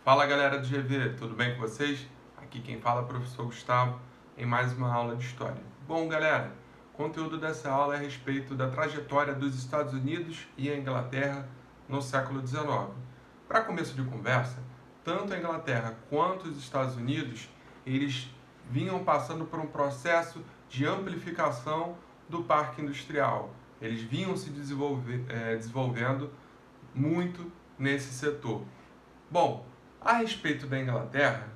Fala galera do GV, tudo bem com vocês? Aqui quem fala é o professor Gustavo em mais uma aula de História. Bom galera, o conteúdo dessa aula é a respeito da trajetória dos Estados Unidos e a Inglaterra no século XIX. Para começo de conversa, tanto a Inglaterra quanto os Estados Unidos, eles vinham passando por um processo de amplificação do parque industrial. Eles vinham se desenvolvendo muito nesse setor. Bom, a respeito da Inglaterra,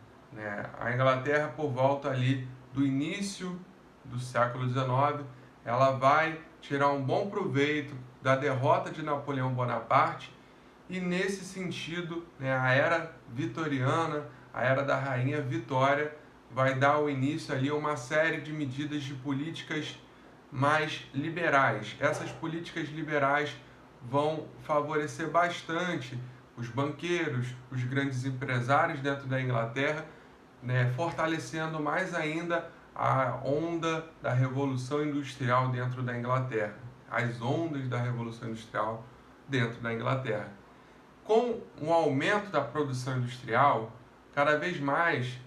a Inglaterra por volta ali do início do século XIX, ela vai tirar um bom proveito da derrota de Napoleão Bonaparte e nesse sentido, a era vitoriana, a era da Rainha Vitória, vai dar o início ali a uma série de medidas de políticas mais liberais. Essas políticas liberais vão favorecer bastante os banqueiros, os grandes empresários dentro da Inglaterra, fortalecendo mais ainda a onda da Revolução Industrial dentro da Inglaterra, as ondas da Revolução Industrial dentro da Inglaterra. Com o aumento da produção industrial, cada vez mais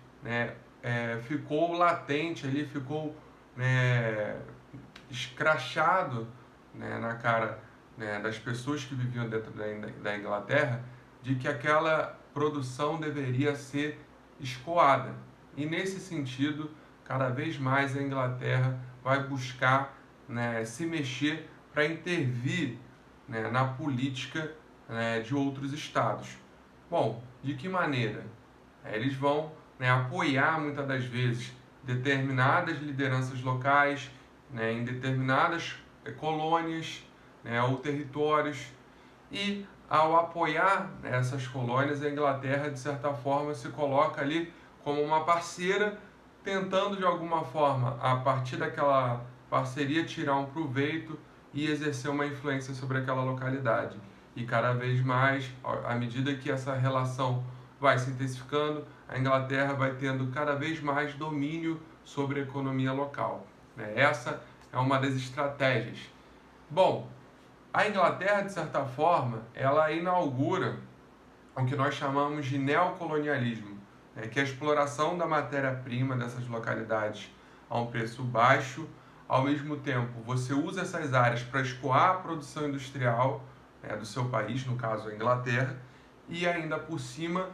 ficou latente ali, ficou escrachado na cara das pessoas que viviam dentro da Inglaterra, de que aquela produção deveria ser escoada. E nesse sentido, cada vez mais a Inglaterra vai buscar se mexer para intervir na política de outros estados. Bom, de que maneira? Eles vão apoiar muitas das vezes determinadas lideranças locais em determinadas colônias ou territórios, e ao apoiar essas colônias, a Inglaterra de certa forma se coloca ali como uma parceira, tentando de alguma forma, a partir daquela parceria, tirar um proveito e exercer uma influência sobre aquela localidade. E cada vez mais, à medida que essa relação vai se intensificando, a Inglaterra vai tendo cada vez mais domínio sobre a economia local. Essa é uma das estratégias. Bom, a Inglaterra, de certa forma, ela inaugura o que nós chamamos de neocolonialismo, que é a exploração da matéria-prima dessas localidades a um preço baixo. Ao mesmo tempo, você usa essas áreas para escoar a produção industrial do seu país, no caso a Inglaterra, e ainda por cima,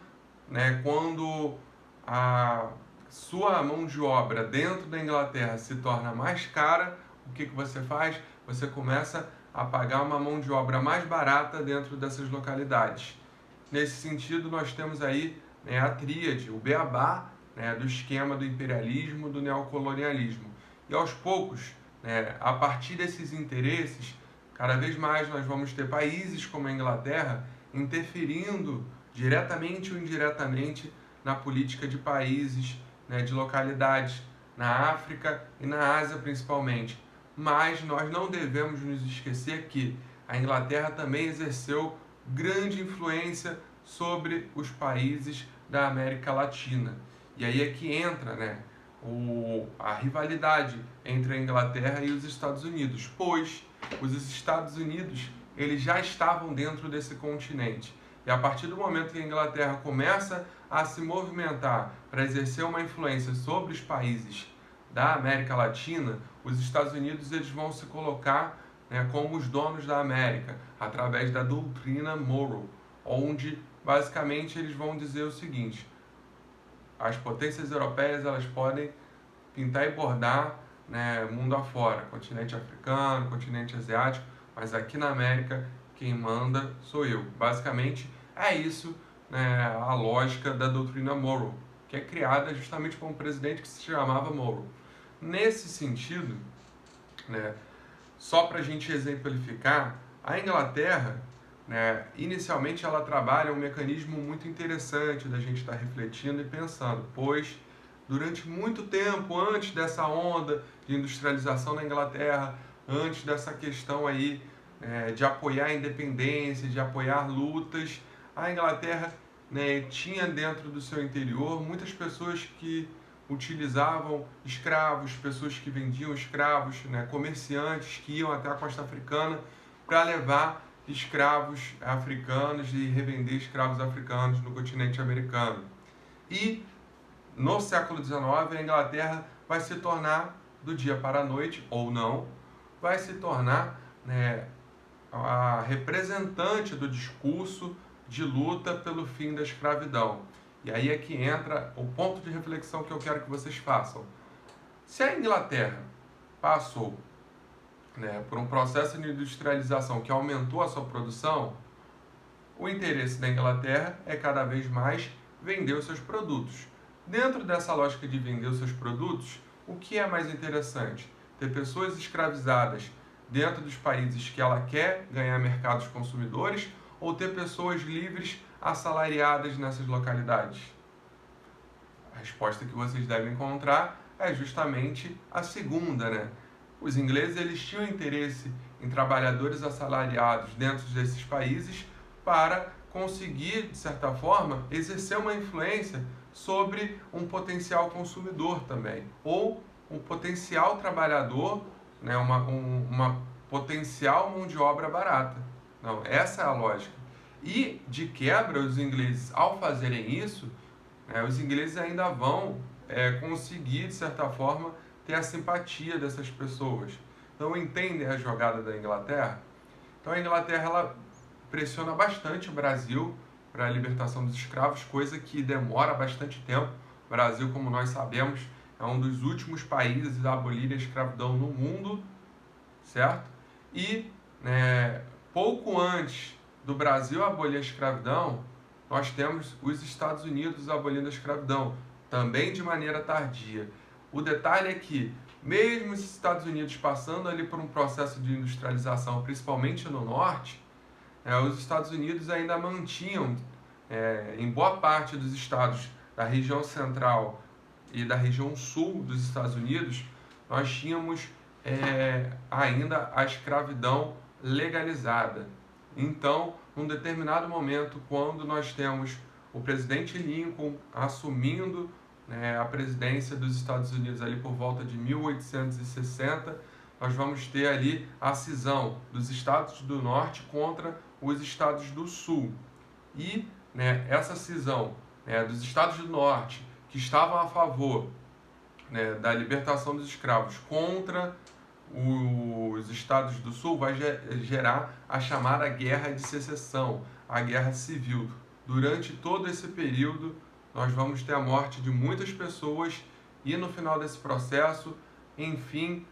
quando a sua mão de obra dentro da Inglaterra se torna mais cara, o que você faz? Você começa a pagar uma mão de obra mais barata dentro dessas localidades. Nesse sentido, nós temos aí a tríade, o beabá do esquema do imperialismo, do neocolonialismo. E aos poucos, a partir desses interesses, cada vez mais nós vamos ter países como a Inglaterra interferindo diretamente ou indiretamente na política de países, de localidades, na África e na Ásia principalmente. Mas nós não devemos nos esquecer que a Inglaterra também exerceu grande influência sobre os países da América Latina. E aí é que entra a rivalidade entre a Inglaterra e os Estados Unidos, pois os Estados Unidos eles já estavam dentro desse continente. E a partir do momento que a Inglaterra começa a se movimentar para exercer uma influência sobre os países da América Latina, os Estados Unidos eles vão se colocar como os donos da América, através da doutrina Monroe, onde basicamente eles vão dizer o seguinte: as potências europeias elas podem pintar e bordar mundo afora, continente africano, continente asiático, mas aqui na América quem manda sou eu. Basicamente é isso, a lógica da doutrina Monroe, que é criada justamente por um presidente que se chamava Monroe. Nesse sentido, só para a gente exemplificar, a Inglaterra, inicialmente ela trabalha um mecanismo muito interessante da gente estar refletindo e pensando, pois durante muito tempo, antes dessa onda de industrialização na Inglaterra, antes dessa questão aí de apoiar a independência, de apoiar lutas, a Inglaterra tinha dentro do seu interior muitas pessoas que utilizavam escravos, pessoas que vendiam escravos, comerciantes que iam até a costa africana para levar escravos africanos e revender escravos africanos no continente americano. E no século XIX, a Inglaterra vai se tornar, do dia para a noite, ou não, vai se tornar, né, a representante do discurso de luta pelo fim da escravidão. E aí é que entra o ponto de reflexão que eu quero que vocês façam. Se a Inglaterra passou, né, por um processo de industrialização que aumentou a sua produção, o interesse da Inglaterra é cada vez mais vender os seus produtos. Dentro dessa lógica de vender os seus produtos, o que é mais interessante? Ter pessoas escravizadas dentro dos países que ela quer ganhar mercados consumidores ou ter pessoas livres assalariadas nessas localidades? A resposta que vocês devem encontrar é justamente a segunda, né? Os ingleses eles tinham interesse em trabalhadores assalariados dentro desses países para conseguir, de certa forma, exercer uma influência sobre um potencial consumidor também, ou um potencial trabalhador, né, uma potencial mão de obra barata. Não, essa é a lógica. E, de quebra, os ingleses, ao fazerem isso, os ingleses ainda vão conseguir, de certa forma, ter a simpatia dessas pessoas. Então, entendem a jogada da Inglaterra? Então, a Inglaterra ela pressiona bastante o Brasil para a libertação dos escravos, coisa que demora bastante tempo. O Brasil, como nós sabemos, é um dos últimos países a abolir a escravidão no mundo, certo? E pouco antes do Brasil abolir a escravidão, nós temos os Estados Unidos abolindo a escravidão, também de maneira tardia. O detalhe é que, mesmo os Estados Unidos passando ali por um processo de industrialização, principalmente no norte, os Estados Unidos ainda mantinham, em boa parte dos estados da região central e da região sul dos Estados Unidos, nós tínhamos ainda a escravidão legalizada. Então, num determinado momento, quando nós temos o presidente Lincoln assumindo a presidência dos Estados Unidos ali por volta de 1860, nós vamos ter ali a cisão dos estados do norte contra os estados do sul. E essa cisão dos estados do norte, que estavam a favor da libertação dos escravos, contra os estados do sul, vai gerar a chamada Guerra de Secessão, a Guerra Civil. Durante todo esse período, nós vamos ter a morte de muitas pessoas e no final desse processo, enfim,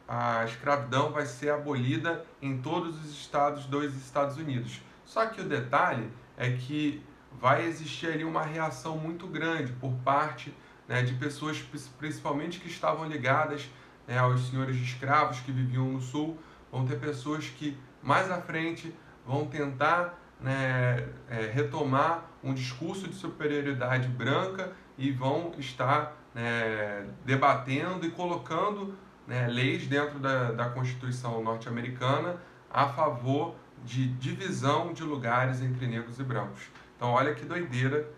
a escravidão vai ser abolida em todos os estados dos Estados Unidos. Só que o detalhe é que vai existir ali uma reação muito grande por parte de pessoas, principalmente que estavam ligadas aos senhores de escravos que viviam no sul. Vão ter pessoas que mais à frente vão tentar retomar um discurso de superioridade branca e vão estar debatendo e colocando leis dentro da Constituição norte-americana a favor de divisão de lugares entre negros e brancos. Então, olha que doideira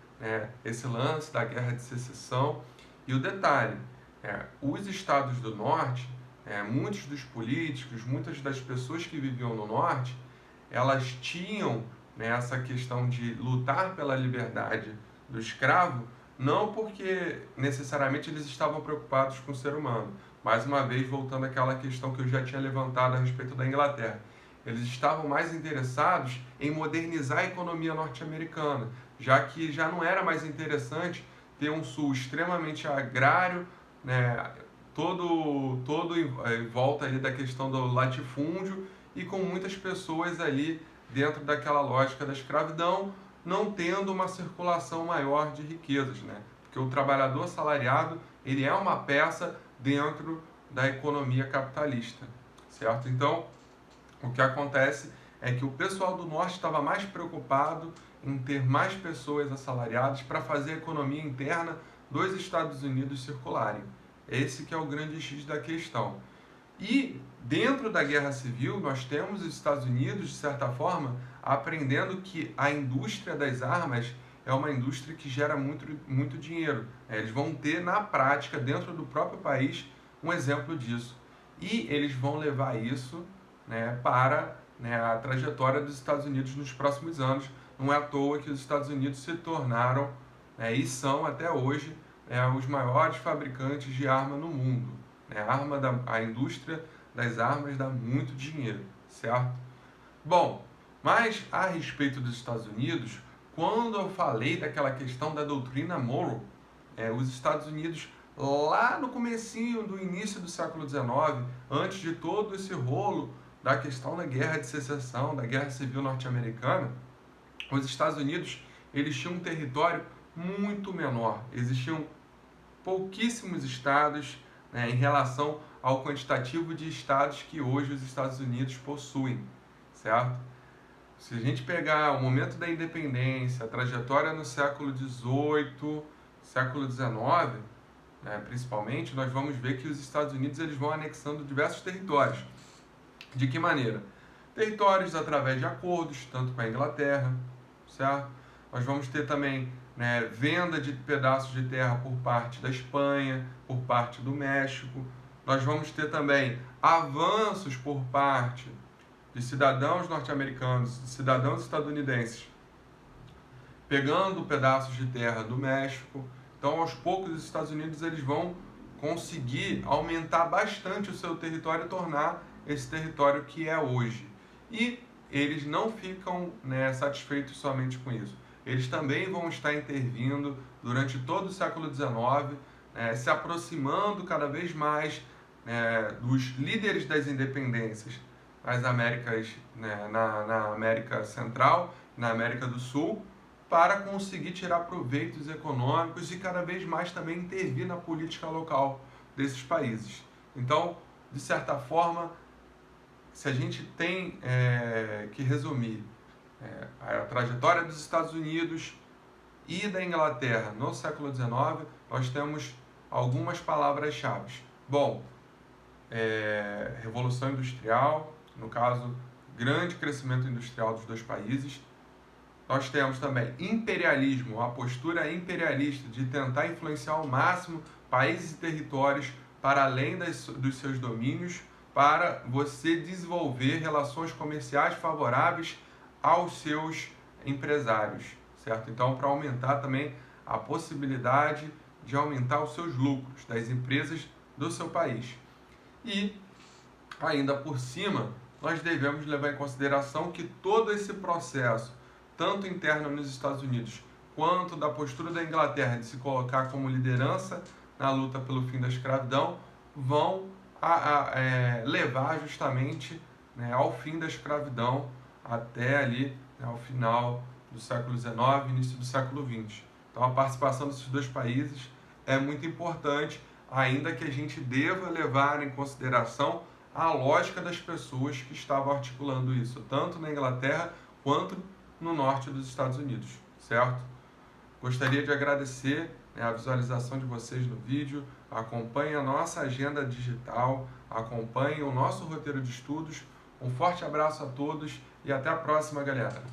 esse lance da Guerra de Secessão. E o detalhe, os estados do norte, muitos dos políticos, muitas das pessoas que viviam no norte, elas tinham essa questão de lutar pela liberdade do escravo, não porque necessariamente eles estavam preocupados com o ser humano. Mais uma vez, voltando àquela questão que eu já tinha levantado a respeito da Inglaterra. Eles estavam mais interessados em modernizar a economia norte-americana, já que já não era mais interessante ter um sul extremamente agrário, todo em volta ali da questão do latifúndio e com muitas pessoas ali dentro daquela lógica da escravidão, não tendo uma circulação maior de riquezas, porque o trabalhador assalariado ele é uma peça dentro da economia capitalista, certo? Então, o que acontece é que o pessoal do norte estava mais preocupado em ter mais pessoas assalariadas para fazer a economia interna dos Estados Unidos circularem. Esse que é o grande X da questão. E dentro da Guerra Civil, nós temos os Estados Unidos, de certa forma, aprendendo que a indústria das armas é uma indústria que gera muito dinheiro. Eles vão ter, na prática, dentro do próprio país, um exemplo disso. E eles vão levar isso para né, a trajetória dos Estados Unidos nos próximos anos. Não é à toa que os Estados Unidos se tornaram, né, e são até hoje, né, os maiores fabricantes de arma no mundo. Né? A indústria das armas dá muito dinheiro, certo? Bom, mas a respeito dos Estados Unidos, quando eu falei daquela questão da doutrina Monroe, os Estados Unidos, lá no comecinho do início do século XIX, antes de todo esse rolo da questão da Guerra de Secessão, da Guerra Civil Norte-Americana, os Estados Unidos, eles tinham um território muito menor. Existiam pouquíssimos estados, né, em relação ao quantitativo de estados que hoje os Estados Unidos possuem, certo? Se a gente pegar o momento da independência, a trajetória no século XVIII, século XIX, né, principalmente, nós vamos ver que os Estados Unidos eles vão anexando diversos territórios. De que maneira? Territórios através de acordos, tanto com a Inglaterra, certo? Nós vamos ter também, né, venda de pedaços de terra por parte da Espanha, por parte do México. Nós vamos ter também avanços por parte de cidadãos norte-americanos, de cidadãos estadunidenses, pegando pedaços de terra do México. Então, aos poucos, os Estados Unidos eles vão conseguir aumentar bastante o seu território e tornar esse território que é hoje. E eles não ficam, né, satisfeitos somente com isso. Eles também vão estar intervindo durante todo o século XIX, se aproximando cada vez mais, dos líderes das independências nas Américas, né, na América Central, na América do Sul, para conseguir tirar proveitos econômicos e cada vez mais também intervir na política local desses países. Então, de certa forma, se a gente tem que resumir a trajetória dos Estados Unidos e da Inglaterra no século XIX, nós temos algumas palavras-chave. Bom, Revolução Industrial, no caso, grande crescimento industrial dos dois países. Nós temos também imperialismo, a postura imperialista de tentar influenciar ao máximo países e territórios para além dos seus domínios, para você desenvolver relações comerciais favoráveis aos seus empresários, certo? Então, para aumentar também a possibilidade de aumentar os seus lucros das empresas do seu país. E, ainda por cima, nós devemos levar em consideração que todo esse processo, tanto interno nos Estados Unidos, quanto da postura da Inglaterra de se colocar como liderança na luta pelo fim da escravidão, vão levar justamente, né, ao fim da escravidão até ali, né, ao final do século XIX, início do século XX. Então a participação desses dois países é muito importante, ainda que a gente deva levar em consideração a lógica das pessoas que estavam articulando isso, tanto na Inglaterra quanto no norte dos Estados Unidos, certo? Gostaria de agradecer, né, a visualização de vocês no vídeo. Acompanhe a nossa agenda digital, acompanhe o nosso roteiro de estudos. Um forte abraço a todos e até a próxima, galera!